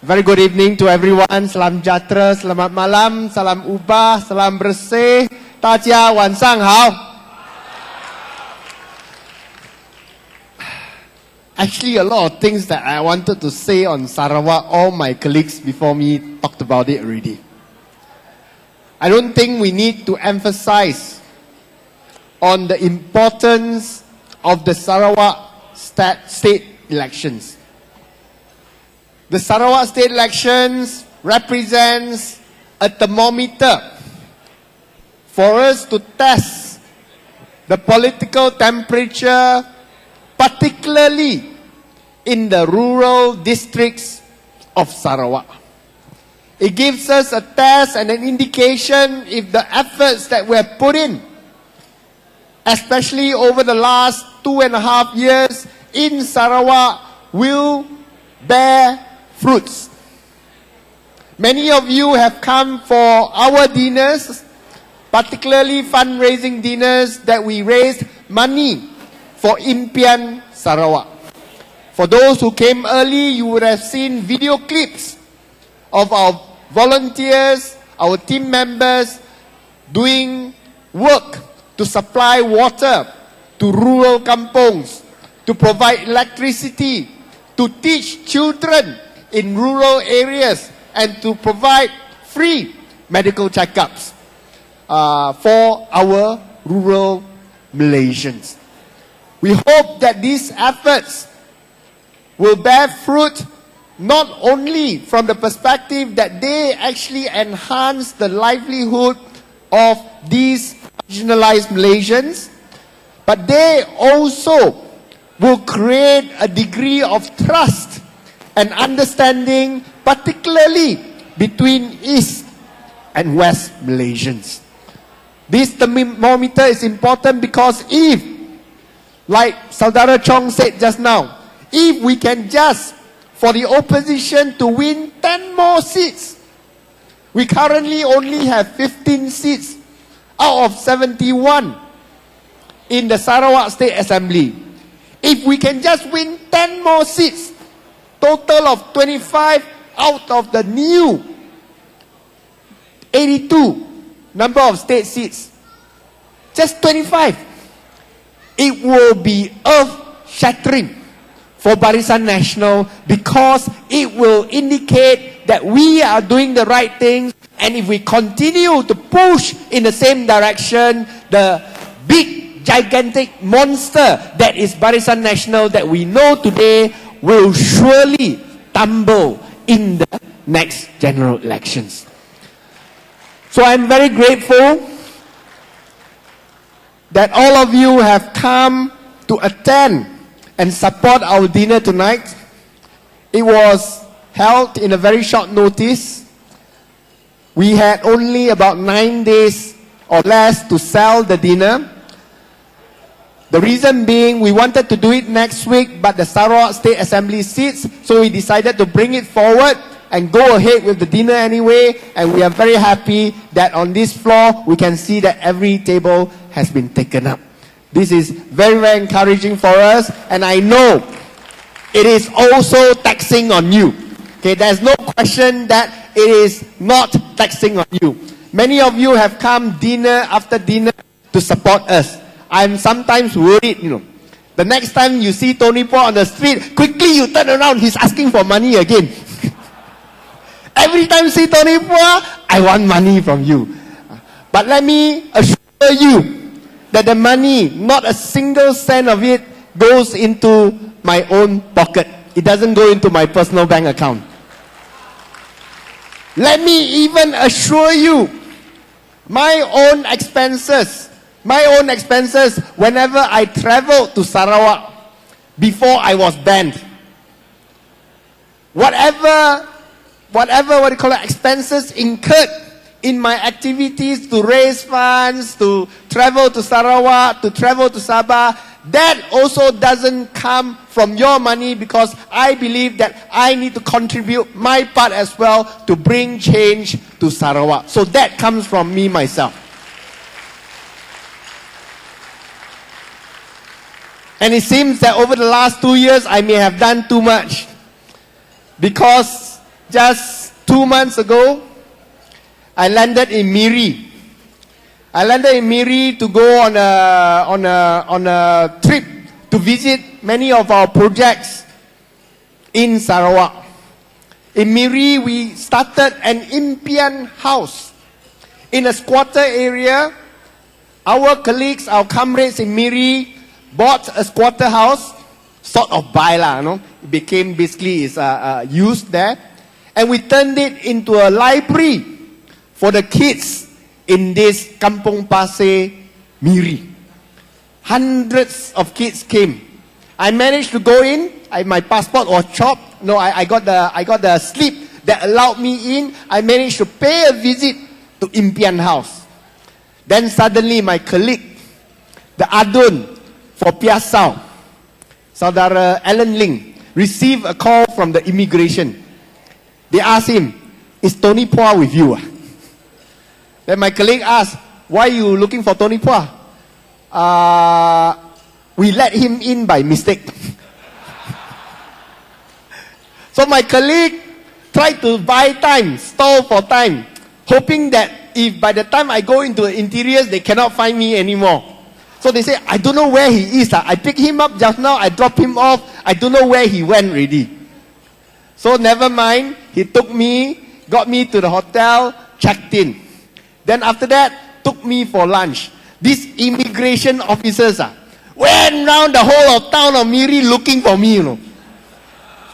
Very good evening to everyone. Salam sejahtera, selamat malam, salam ubah, salam bersih. 大家晚上好. Actually, a lot of things that I wanted to say on Sarawak, all my colleagues before me talked about it already. I don't think we need to emphasize on the importance of the Sarawak state elections. The Sarawak state elections represents a thermometer for us to test the political temperature, particularly in the rural districts of Sarawak. It gives us a test and an indication if the efforts that we have put in, especially over the last 2.5 years in Sarawak, will bear fruits. Many of you have come for our dinners, particularly fundraising dinners that we raised money for Impian Sarawak. For those who came early, you would have seen video clips of our volunteers, our team members doing work to supply water to rural kampongs, to provide electricity, to teach children in rural areas, and to provide free medical checkups for our rural Malaysians. We hope that these efforts will bear fruit not only from the perspective that they actually enhance the livelihood of these marginalized Malaysians, but they also will create a degree of trust and understanding, particularly between East and West Malaysians. This thermometer is important because if, like Saudara Chong said just now, if we can just for the opposition to win 10 more seats, we currently only have 15 seats out of 71 in the Sarawak State Assembly. If we can just win 10 more seats, total of 25 out of the new 82 number of state seats, just 25, it will be earth-shattering for Barisan Nasional because it will indicate that we are doing the right things, and if we continue to push in the same direction, the big, gigantic monster that is Barisan Nasional that we know today will surely tumble in the next general elections. So I'm very grateful that all of you have come to attend and support our dinner tonight. It was held in a very short notice. We had only about 9 days or less to sell the dinner. The reason being, we wanted to do it next week, but the Sarawak State Assembly seats, so we decided to bring it forward and go ahead with the dinner anyway, and we are very happy that on this floor, we can see that every table has been taken up. This is very, very encouraging for us, and I know it is also taxing on you. Okay, there's no question that it is not taxing on you. Many of you have come dinner after dinner to support us. I'm sometimes worried, the next time you see Tony Po on the street, quickly you turn around, he's asking for money again. Every time you see Tony Po, I want money from you. But let me assure you that the money, not a single cent of it, goes into my own pocket. It doesn't go into my personal bank account. Let me even assure you, my own expenses, whenever I traveled to Sarawak before I was banned, whatever expenses incurred in my activities to raise funds, to travel to Sarawak, to travel to Sabah, that also doesn't come from your money, because I believe that I need to contribute my part as well to bring change to Sarawak. So that comes from me myself. And it seems that over the last 2 years, I may have done too much. Because just 2 months ago, I landed in Miri. I landed in Miri to go on a trip to visit many of our projects in Sarawak. In Miri, we started an impian house in a squatter area. Our colleagues, our comrades in Miri bought a squatter house, sort of buy lah, it became basically used there, and we turned it into a library for the kids in this Kampong Pasir Miri. Hundreds of kids came. I managed to go in. My passport was chopped. No, I got the slip that allowed me in. I managed to pay a visit to impian house. Then suddenly my colleague, the Adun for Piasau, Saudara Alan Ling, received a call from the immigration. They asked him, "Is Tony Phua with you?" Then my colleague asked, "Why are you looking for Tony Phua?" We let him in by mistake. So my colleague tried to buy time, stall for time, hoping that if by the time I go into the interiors, they cannot find me anymore. So they say, "I don't know where he is. I picked him up just now, I dropped him off. I don't know where he went already." So never mind, he took me, got me to the hotel, checked in. Then after that, took me for lunch. These immigration officers went round the whole of town of Miri looking for me,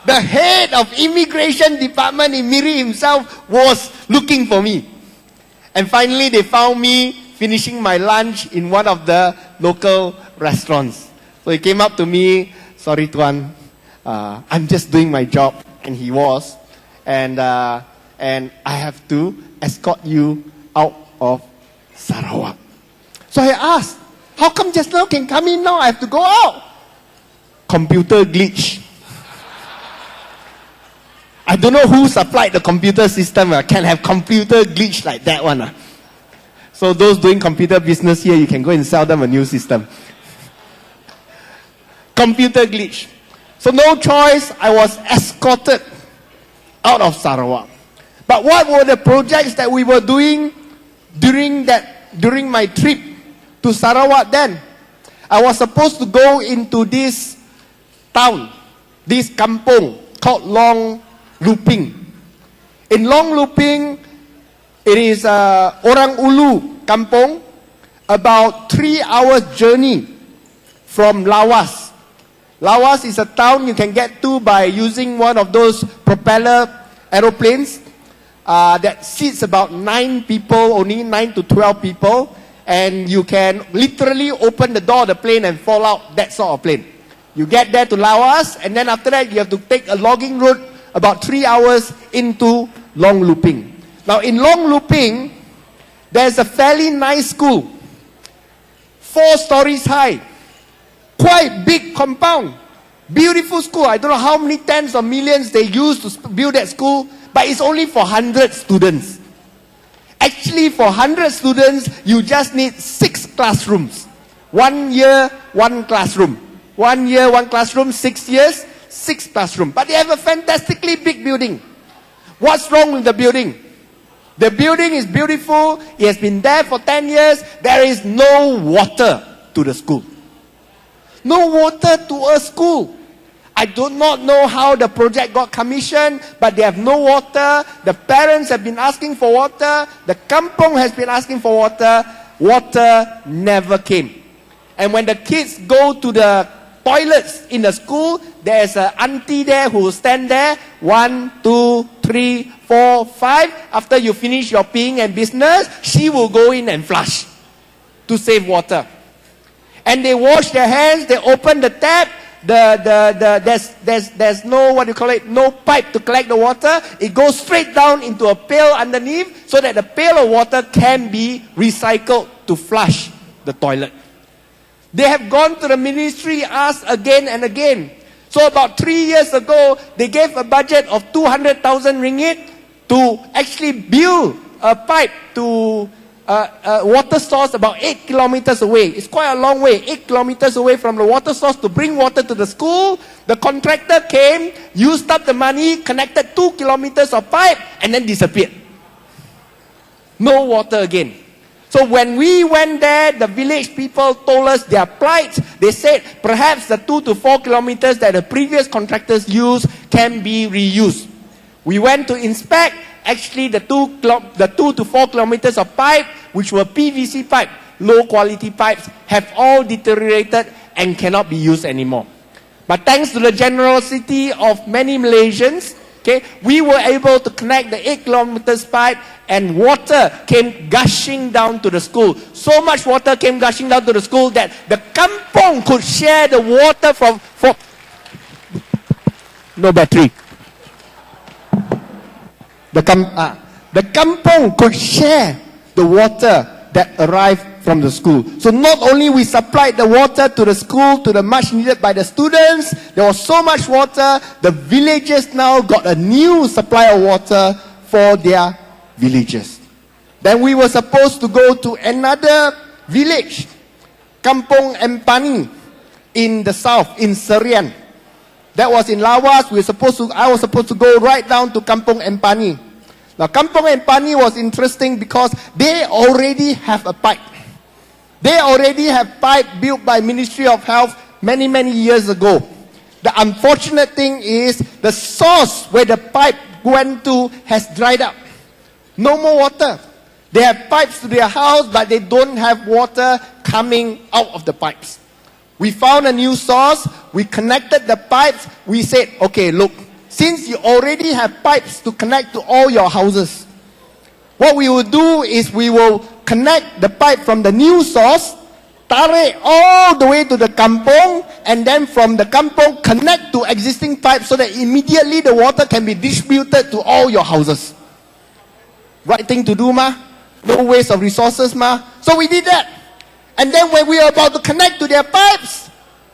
The head of immigration department in Miri himself was looking for me. And finally they found me finishing my lunch in one of the local restaurants. So he came up to me, "Sorry Tuan, I'm just doing my job." And he was. And I have to escort you out of Sarawak. So I asked, "How come just now can come in, now I have to go out?" Computer glitch. I don't know who supplied the computer system. Can have computer glitch like that one. So those doing computer business here, you can go and sell them a new system. Computer glitch. So no choice, I was escorted out of Sarawak. But what were the projects that we were doing during my trip to Sarawak then? I was supposed to go into this town, this kampung called Long Luping. In Long Luping, it is Orang Ulu kampung, about 3 hours journey from Lawas. Lawas is a town you can get to by using one of those propeller aeroplanes that seats about 9 people, only 9 to 12 people, and you can literally open the door of the plane and fall out, that sort of plane. You get there to Lawas, and then after that you have to take a logging route about 3 hours into Long Luping. Now in Long Luping, there's a fairly nice school, 4 stories high, quite big compound, beautiful school. I don't know how many tens of millions they used to build that school, but it's only for 100 students. Actually, for 100 students, you just need 6 classrooms. 1 year, 1 classroom. 1 year, 1 classroom, 6 years, 6 classrooms. But they have a fantastically big building. What's wrong with the building? The building is beautiful. It has been there for 10 years. There is no water to the school. No water to a school. I do not know how the project got commissioned, but they have no water. The parents have been asking for water. The kampung has been asking for water. Water never came. And when the kids go to the toilets in the school, there's an auntie there who will stand there. 1, 2, 3, 4, 5. After you finish your peeing and business, she will go in and flush to save water. And they wash their hands, they open the tap, there's no, what do you call it, no pipe to collect the water. It goes straight down into a pail underneath so that the pail of water can be recycled to flush the toilet. They have gone to the ministry, asked again and again. So about 3 years ago, they gave a budget of 200,000 ringgit to actually build a pipe to water source about 8 kilometers away. It's quite a long way, 8 kilometers away from the water source to bring water to the school. The contractor came, used up the money, connected 2 kilometers of pipe, and then disappeared. No water again. So when we went there, the village people told us their plight. They said perhaps the 2 to 4 kilometers that the previous contractors used can be reused. We went to inspect. Actually, the 2 to 4 kilometers of pipe, which were PVC pipe, low quality pipes, have all deteriorated and cannot be used anymore. But thanks to the generosity of many Malaysians, okay, we were able to connect the 8 kilometers pipe, and water came gushing down to the school. So much water came gushing down to the school that the kampong could share the water from no battery. The kampong could share the water that arrived from the school. So not only we supplied the water to the school, to the much needed by the students, there was so much water, the villagers now got a new supply of water for their villages. Then we were supposed to go to another village, Kampong Empani, in the south, in Serian. That was in Lawas. I was supposed to go right down to Kampong Empani. Now, Kampong Empani was interesting because they already have a pipe. They already have pipe built by Ministry of Health many, many years ago. The unfortunate thing is the source where the pipe went to has dried up. No more water. They have pipes to their house, but they don't have water coming out of the pipes. We found a new source. We connected the pipes. We said, okay, look, since you already have pipes to connect to all your houses, what we will do is we will connect the pipe from the new source, tarik all the way to the kampong, and then from the kampong connect to existing pipes so that immediately the water can be distributed to all your houses. Right thing to do, ma? No waste of resources, ma? So we did that. And then when we were about to connect to their pipes,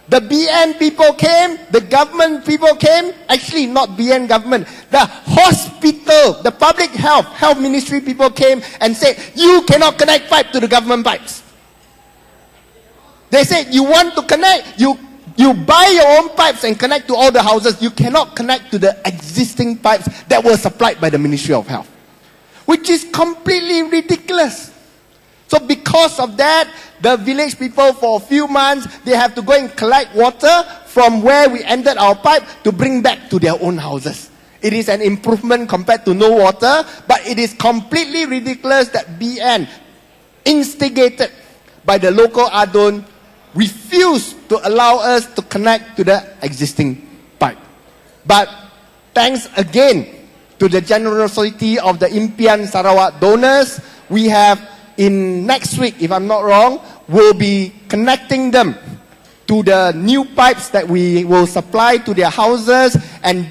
the BN people came, the government people came, actually not BN government, the hospital, the public health ministry people came and said, you cannot connect pipe to the government pipes. They said, you want to connect, you buy your own pipes and connect to all the houses. You cannot connect to the existing pipes that were supplied by the Ministry of Health, which is completely ridiculous. So because of that, the village people for a few months, they have to go and collect water from where we ended our pipe to bring back to their own houses. It is an improvement compared to no water, but it is completely ridiculous that BN, instigated by the local Adun, refused to allow us to connect to the existing pipe. But thanks again to the generosity of the Impian Sarawak donors, we have in next week, if I'm not wrong, we'll be connecting them to the new pipes that we will supply to their houses, and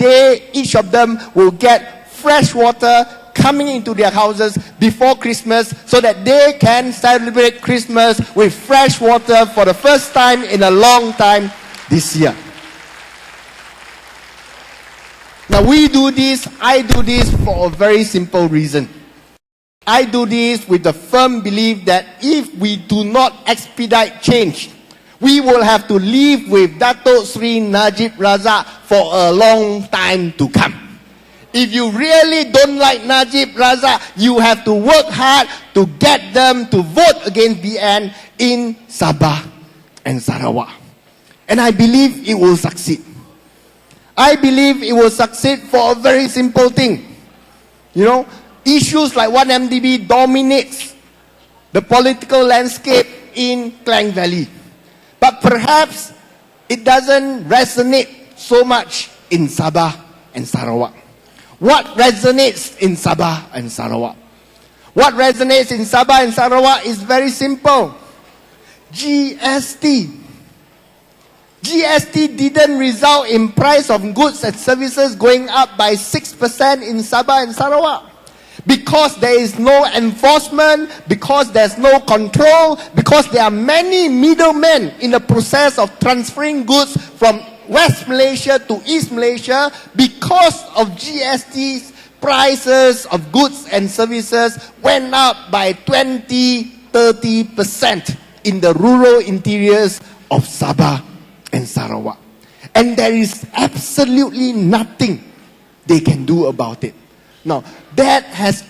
each of them will get fresh water coming into their houses before Christmas so that they can celebrate Christmas with fresh water for the first time in a long time this year. Now we do this, I do this for a very simple reason. I do this with the firm belief that if we do not expedite change, we will have to live with Dato Sri Najib Razak for a long time to come. If you really don't like Najib Razak, you have to work hard to get them to vote against BN in Sabah and Sarawak. And I believe it will succeed. I believe it will succeed for a very simple thing. You know, issues like 1MDB dominates the political landscape in Klang Valley. But perhaps it doesn't resonate so much in Sabah and Sarawak. What resonates in Sabah and Sarawak? What resonates in Sabah and Sarawak is very simple. GST. GST didn't result in price of goods and services going up by 6% in Sabah and Sarawak. Because there is no enforcement, because there's no control, because there are many middlemen in the process of transferring goods from West Malaysia to East Malaysia, because of GST's prices of goods and services went up by 20-30% in the rural interiors of Sabah and Sarawak. And there is absolutely nothing they can do about it. Now, that has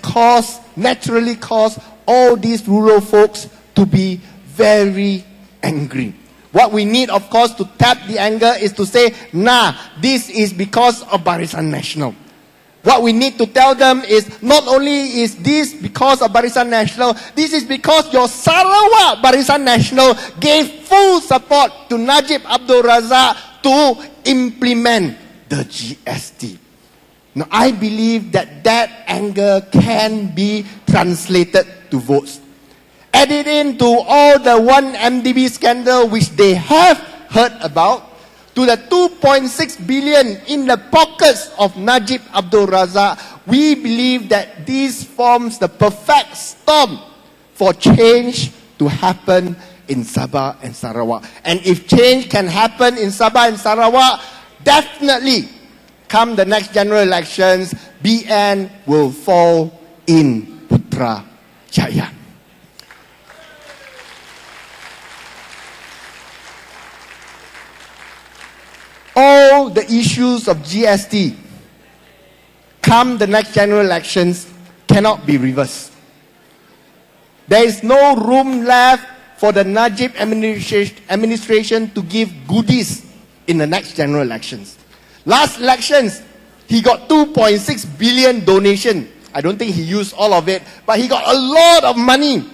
naturally caused all these rural folks to be very angry. What we need, of course, to tap the anger is to say, nah, this is because of Barisan Nasional. What we need to tell them is, not only is this because of Barisan Nasional, this is because your Sarawak Barisan Nasional gave full support to Najib Abdul Razak to implement the GST. Now, I believe that anger can be translated to votes. Add it into all the 1MDB scandal which they have heard about, to the 2.6 billion in the pockets of Najib Abdul Razak. We believe that this forms the perfect storm for change to happen in Sabah and Sarawak. And if change can happen in Sabah and Sarawak, definitely, come the next general elections, BN will fall in Putrajaya. All the issues of GST, come the next general elections, cannot be reversed. There is no room left for the Najib administration to give goodies in the next general elections. Last elections, he got 2.6 billion donation. I don't think he used all of it, but he got a lot of money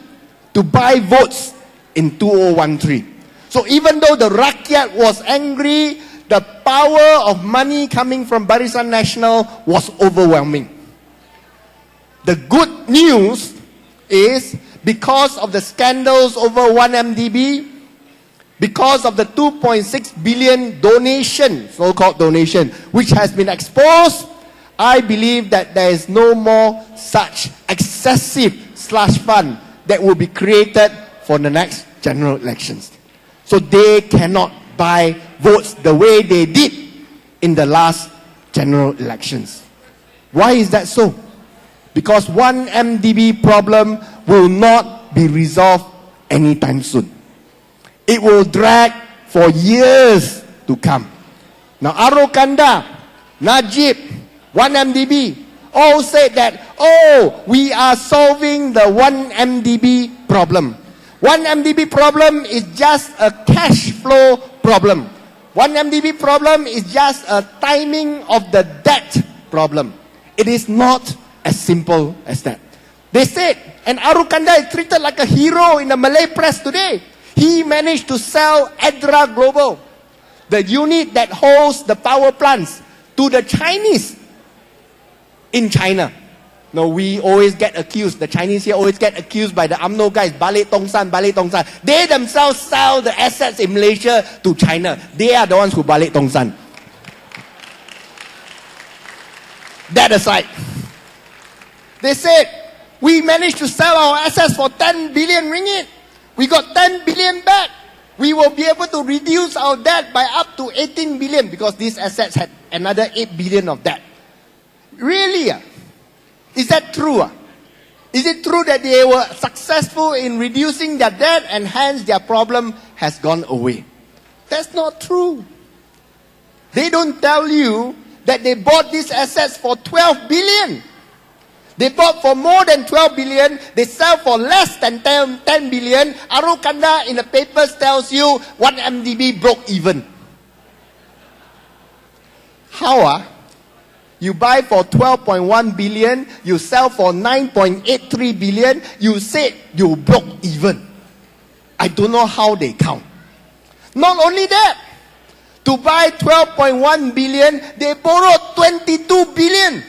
to buy votes in 2013. So even though the rakyat was angry, the power of money coming from Barisan Nasional was overwhelming. The good news is, because of the scandals over 1MDB, because of the 2.6 billion donation, so-called donation, which has been exposed, I believe that there is no more such excessive slush fund that will be created for the next general elections. So they cannot buy votes the way they did in the last general elections. Why is that so? Because 1MDB problem will not be resolved anytime soon. It will drag for years to come. Now, Arokanda, Najib, 1MDB all said that, we are solving the 1MDB problem. 1MDB problem is just a cash flow problem. 1MDB problem is just a timing of the debt problem. It is not as simple as that. They said, and Arukanda is treated like a hero in the Malay press today. He managed to sell Edra Global, the unit that holds the power plants, to the Chinese in China. No, we always get accused, the Chinese here always get accused by the UMNO guys, balik tongsan. They themselves sell the assets in Malaysia to China. They are the ones who balik tongsan. That aside, they said, we managed to sell our assets for 10 billion ringgit. We got 10 billion back. We will be able to reduce our debt by up to 18 billion because these assets had another 8 billion of debt. Really? Is that true? Is it true that they were successful in reducing their debt and hence their problem has gone away? That's not true. They don't tell you that they bought these assets for 12 billion. They bought for more than 12 billion. They sell for less than 10 billion. Arukanda in the papers tells you 1MDB broke even. How? You buy for 12.1 billion, you sell for 9.83 billion, you said you broke even. I don't know how they count. Not only that, to buy 12.1 billion, they borrowed 22 billion.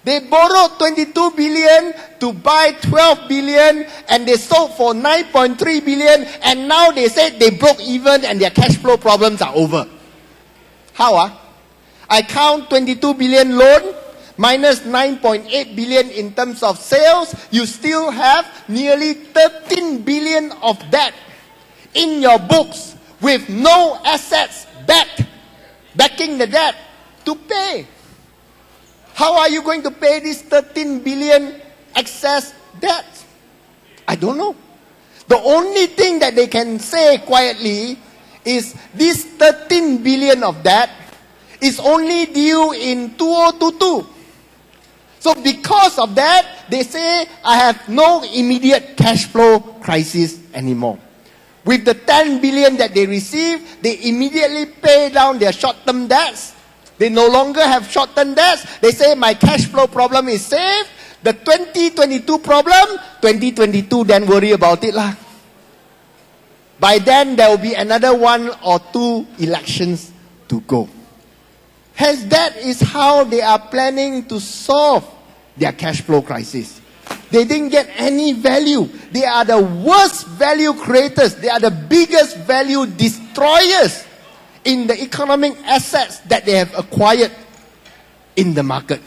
They borrowed 22 billion to buy 12 billion and they sold for 9.3 billion and now they said they broke even and their cash flow problems are over. How? I count 22 billion loan minus 9.8 billion in terms of sales. You still have nearly 13 billion of debt in your books with no assets backing the debt to pay. How are you going to pay this 13 billion excess debt? I don't know. The only thing that they can say quietly is this 13 billion of debt is only due in 2022. So because of that, they say, I have no immediate cash flow crisis anymore. With the 10 billion that they receive, they immediately pay down their short-term debts. They no longer have short-term debts. They say, my cash flow problem is saved. The 2022 problem, 2022, then worry about it lah. By then, there will be another 1 or 2 elections to go. Hence, that is how they are planning to solve their cash flow crisis. They didn't get any value. They are the worst value creators. They are the biggest value destroyers in the economic assets that they have acquired in the market.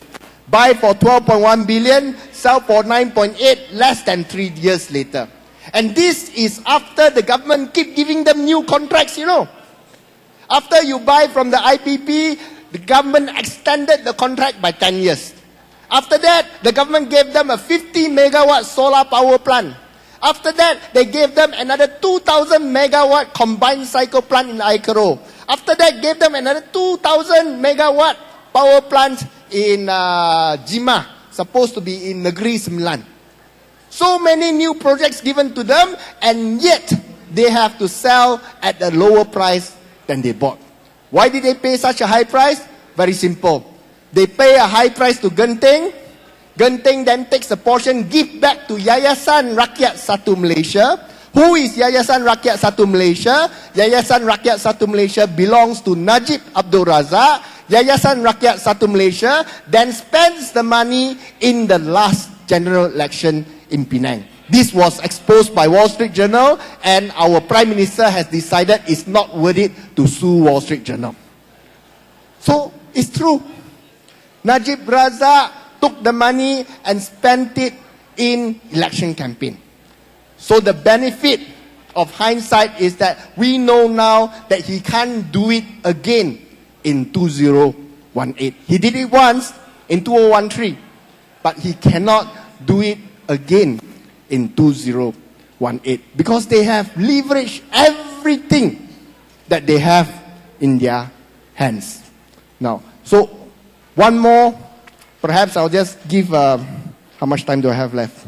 Buy for 12.1 billion, sell for 9.8 less than 3 years later. And this is after the government keep giving them new contracts, you know. After you buy from the IPP, the government extended the contract by 10 years. After that, the government gave them a 50 megawatt solar power plant. After that, they gave them another 2,000 megawatt combined cycle plant in Aikaro. After that, gave them another 2,000 megawatt power plant in Jima, supposed to be in Negeri Sembilan. So many new projects given to them, and yet they have to sell at a lower price than they bought. Why did they pay such a high price? Very simple. They pay a high price to Genting. Genting then takes a portion, give back to Yayasan Rakyat Satu Malaysia. Who is Yayasan Rakyat Satu Malaysia? Yayasan Rakyat Satu Malaysia belongs to Najib Abdul Razak. Yayasan Rakyat Satu Malaysia then spends the money in the last general election in Penang. This was exposed by Wall Street Journal, and our Prime Minister has decided it's not worth it to sue Wall Street Journal. So, it's true. Najib Razak took the money and spent it in election campaign. So the benefit of hindsight is that we know now that he can't do it again in 2018. He did it once in 2013, but he cannot do it again in 2018 because they have leveraged everything that they have in their hands. Now, so one more, perhaps I'll just give, how much time do I have left?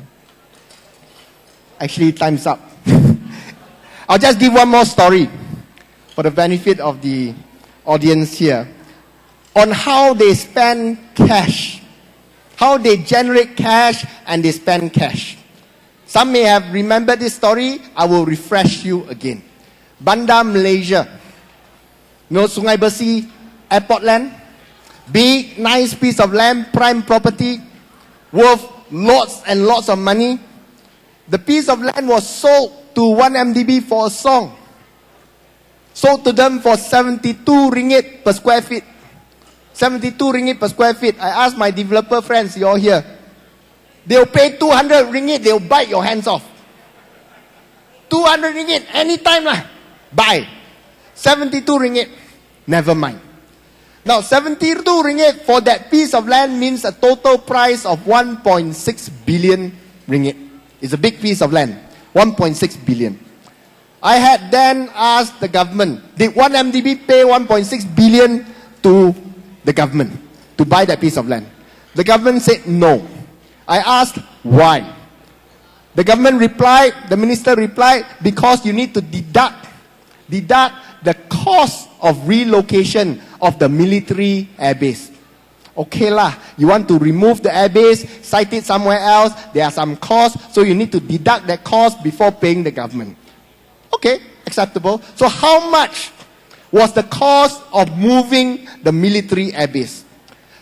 Actually, time's up. I'll just give one more story for the benefit of the audience here on how they spend cash, how they generate cash and they spend cash. Some may have remembered this story. I will refresh you again. Bandar Malaysia, you know, Sungai Besi airport land, big nice piece of land, prime property, worth lots and lots of money. The piece of land was sold to 1 MDB for a song. Sold to them for 72 ringgit per square feet. 72 ringgit per square feet. I asked my developer friends, you're here. They'll pay 200 ringgit, they'll bite your hands off. 200 ringgit, anytime lah. Buy. 72 ringgit, never mind. Now, 72 ringgit for that piece of land means a total price of 1.6 billion ringgit. It's a big piece of land. 1.6 billion. I had then asked the government, did 1 MDB pay 1.6 billion to the government to buy that piece of land? The government said no. I asked why. The government replied, the minister replied, because you need to deduct the cost of relocation of the military airbase. Okay lah, you want to remove the airbase, site it somewhere else, there are some costs, so you need to deduct that cost before paying the government. Okay, acceptable. So how much was the cost of moving the military airbase?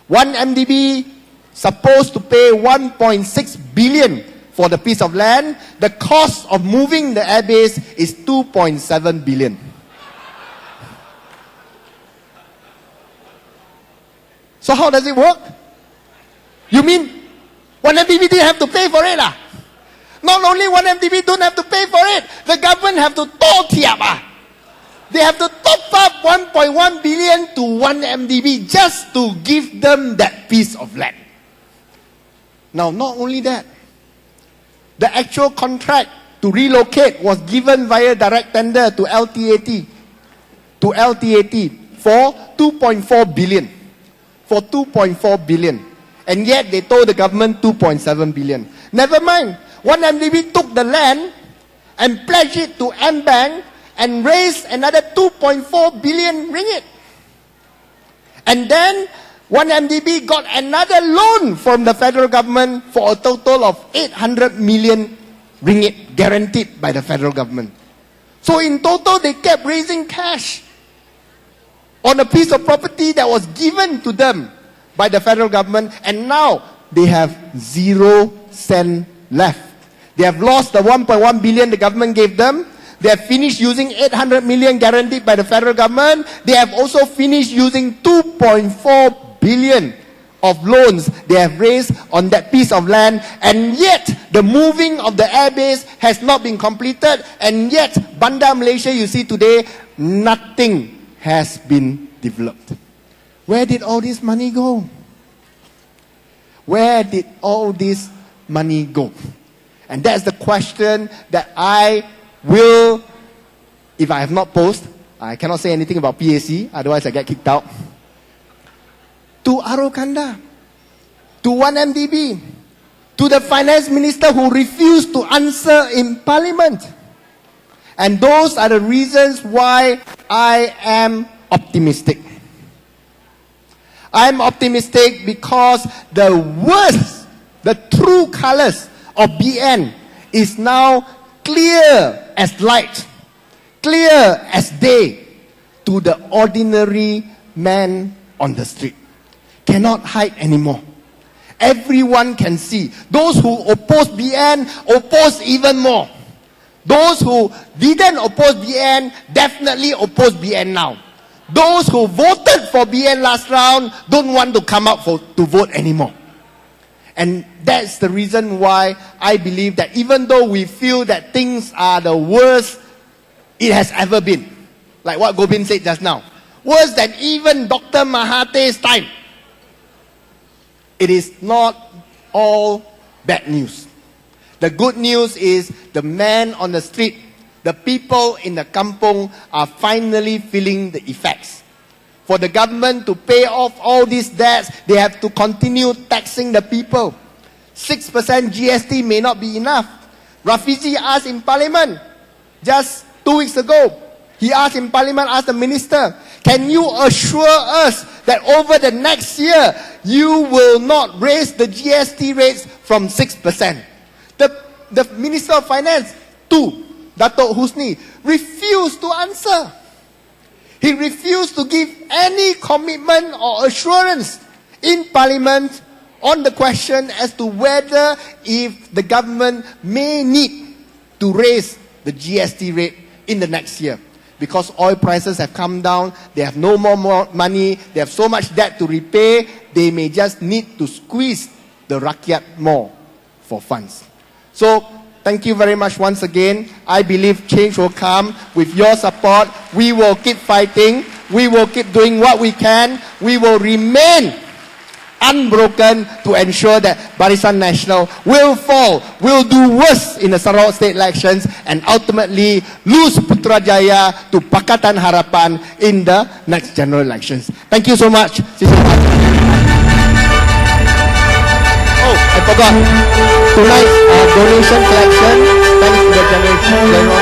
1 MDB supposed to pay 1.6 billion for the piece of land. The cost of moving the airbase is 2.7 billion. So how does it work? You mean 1 MDB didn't have to pay for it lah? Not only 1 MDB don't have to pay for it, the government have to tow tiap ah. They have to top up 1.1 billion to 1 MDB just to give them that piece of land. Now, not only that, the actual contract to relocate was given via direct tender to LTAT, for 2.4 billion. For 2.4 billion. And yet they told the government 2.7 billion. Never mind. 1MDB took the land and pledged it to M-Bank and raised another 2.4 billion ringgit. And then 1MDB got another loan from the federal government for a total of 800 million ringgit guaranteed by the federal government. So in total, they kept raising cash on a piece of property that was given to them by the federal government, and now they have 0 cent left. They have lost the 1.1 billion the government gave them. They have finished using 800 million guaranteed by the federal government. They have also finished using 2.4 billion of loans they have raised on that piece of land, and yet the moving of the airbase has not been completed, and yet Bandar Malaysia, you see today, nothing has been developed. Where did all this money go? Where did all this money go? And that's the question that I will, if I have not posed, I cannot say anything about PAC, otherwise I get kicked out, to Arokanda, to 1MDB, to the finance minister who refused to answer in parliament. And those are the reasons why I am optimistic. I am optimistic because the worst, the true colors of BN is now clear as light, clear as day to the ordinary man on the street. Cannot hide anymore. Everyone can see. Those who oppose BN oppose even more. Those who didn't oppose BN definitely oppose BN now. Those who voted for BN last round don't want to come out to vote anymore. And that's the reason why I believe that even though we feel that things are the worst it has ever been, like what Gobind said just now, worse than even Dr. Mahathir's time, it is not all bad news. The good news is the man on the street, the people in the kampong are finally feeling the effects. For the government to pay off all these debts, they have to continue taxing the people. 6% GST may not be enough. Rafizi asked in parliament just 2 weeks ago. He asked in parliament, asked the minister, can you assure us that over the next year, you will not raise the GST rates from 6%? The Minister of Finance, Dato' Husni, refused to answer. He refused to give any commitment or assurance in Parliament on the question as to whether if the government may need to raise the GST rate in the next year. Because oil prices have come down, they have no more money, they have so much debt to repay, they may just need to squeeze the rakyat more for funds. So, thank you very much once again. I believe change will come with your support. We will keep fighting. We will keep doing what we can. We will remain unbroken to ensure that Barisan Nasional will fall, will do worse in the Sarawak state elections, and ultimately lose Putrajaya to Pakatan Harapan in the next general elections. Thank you so much. Oh, I forgot. Tonight's donation collection, thanks to the generosity